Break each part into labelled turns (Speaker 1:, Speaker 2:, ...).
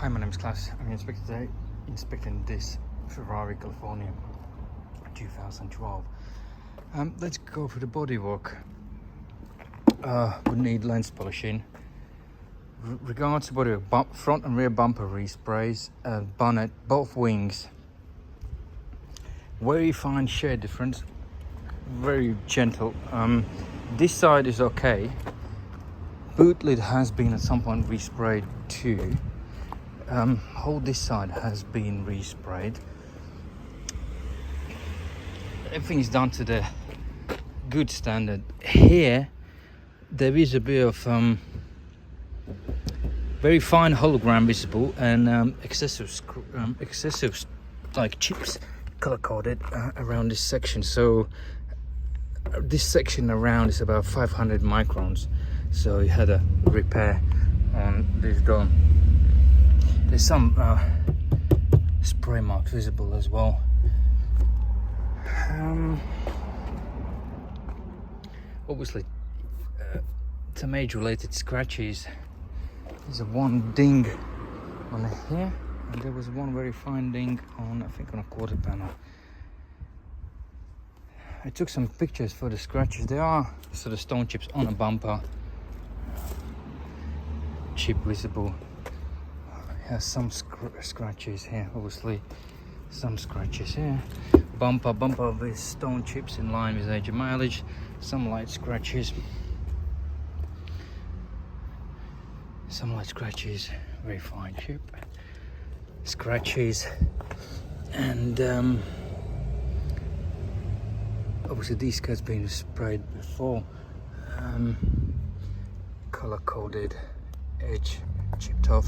Speaker 1: Hi, my name is Klaus. I'm inspecting this Ferrari California 2012. Let's go for the bodywork. We need lens polishing. Regards to bodywork, front and rear bumper resprays, bonnet, both wings. Very fine shade difference, very gentle. This side is okay. Boot lid has been at some point resprayed too. Whole this side has been resprayed. Everything is done to the good standard. Here there is a bit of very fine hologram visible and excessive like chips color coded around this section. So this section around is about 500 microns. So you had a repair on this door. There's some spray marks visible as well. Obviously, some age-related scratches. There's a one ding on here, and there was one very fine ding on, I think, on a quarter panel. I took some pictures for the scratches. There are sort of stone chips on a bumper. Chip visible. Has some scratches here, obviously. Some scratches here. Bumper with stone chips in line with age and mileage. Some light scratches. Some light scratches. Very fine chip. Scratches. And obviously these skirts been sprayed before. Color coded edge chipped off.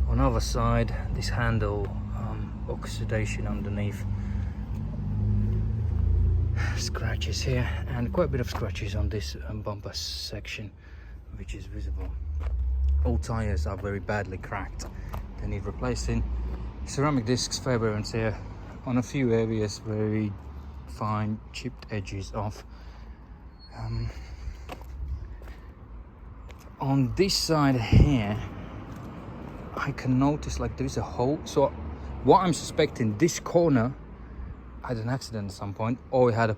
Speaker 1: On the other side, this handle, oxidation underneath, scratches here, and quite a bit of scratches on this bumper section, which is visible. All tires are very badly cracked, they need replacing. Ceramic discs, fair wear and tear on a few areas, very fine chipped edges off. On this side here, I can notice like there is a hole. So what I'm suspecting, this corner had an accident at some point, or it had a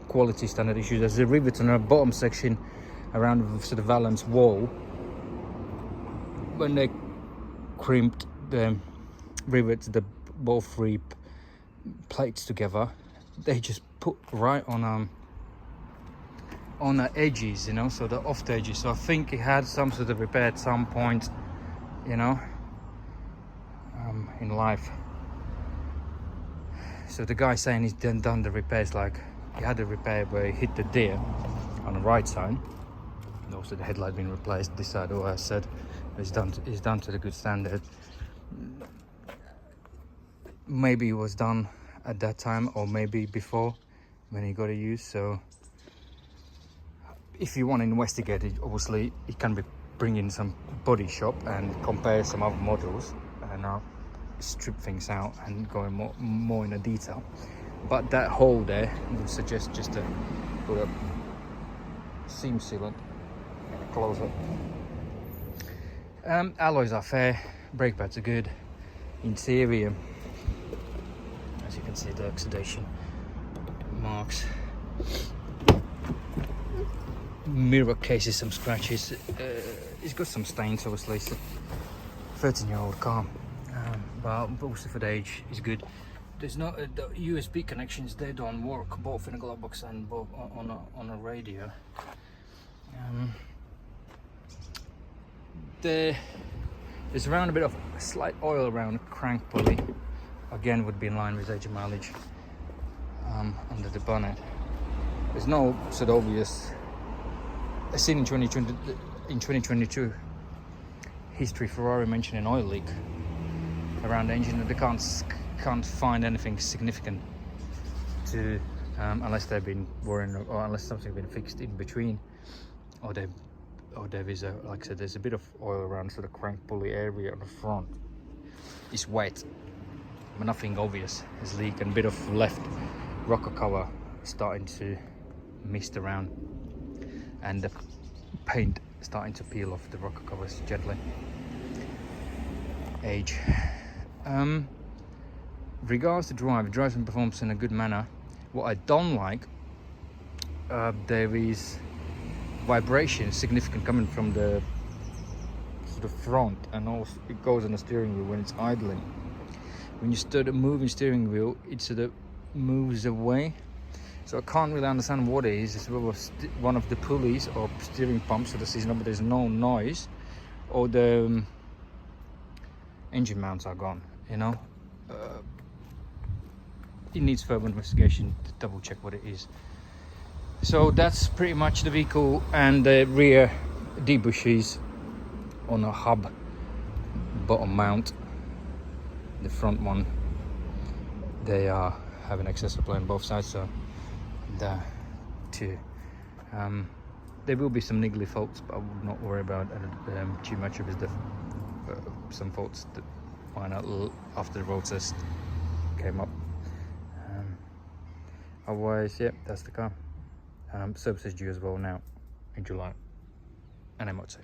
Speaker 1: quality standard issue. There's a rivet on the bottom section around the sort of valance wall. When they crimped the rivets, both three plates together, they just put right on the edges, you know, so the off the edges. So I think it had some sort of repair at some point, you know, in life. So the guy saying he's done the repairs, like he had a repair where he hit the deer on the right side, and also the headlight being replaced. This side, I said, it's done to the good standard. Maybe it was done at that time, or maybe before when he got it used. So if you want to investigate it, obviously you can bring in some body shop and compare some other models and strip things out and go in more in a detail. But that hole there would suggest just to put a seam sealant and a close up. Alloys are fair, brake pads are good. Interior, as you can see, the oxidation marks. Mirror cases, some scratches. It's got some stains, obviously. It's a 13-year-old car, but also for the age, it's good. There's no the USB connections. They don't work, both in a glove box and both on a radio. There's around a bit of slight oil around the crank pulley. Again, would be in line with age and mileage. Under the bonnet, there's no sort of obvious. I seen in 2022 history Ferrari mentioned an oil leak around the engine, and they can't find anything significant to unless they've been worrying, or unless something's been fixed in between, or there is a, like I said, there's a bit of oil around sort of crank pulley area on the front. It's wet, but nothing obvious. There's leak and a bit of left rocker cover starting to mist around, and the paint starting to peel off the rocker covers gently. Age. Regards to drive, it drives and performs in a good manner. What I don't like, there is vibration significant coming from the sort of front, and also it goes on the steering wheel when it's idling. When you start moving steering wheel, it sort of moves away. So I can't really understand what it is. It's one of the pulleys or steering pumps, so there's no noise, or the engine mounts are gone, you know. It needs further investigation to double check what it is. So that's pretty much the vehicle, and the rear debushes on a hub bottom mount. The front one, they have an access plate on both sides, so there will be some niggly faults, but I would not worry about too much of it. Some faults that find out after the road test came up. Otherwise, yeah, that's the car. Service is due as well now in July, and MOT.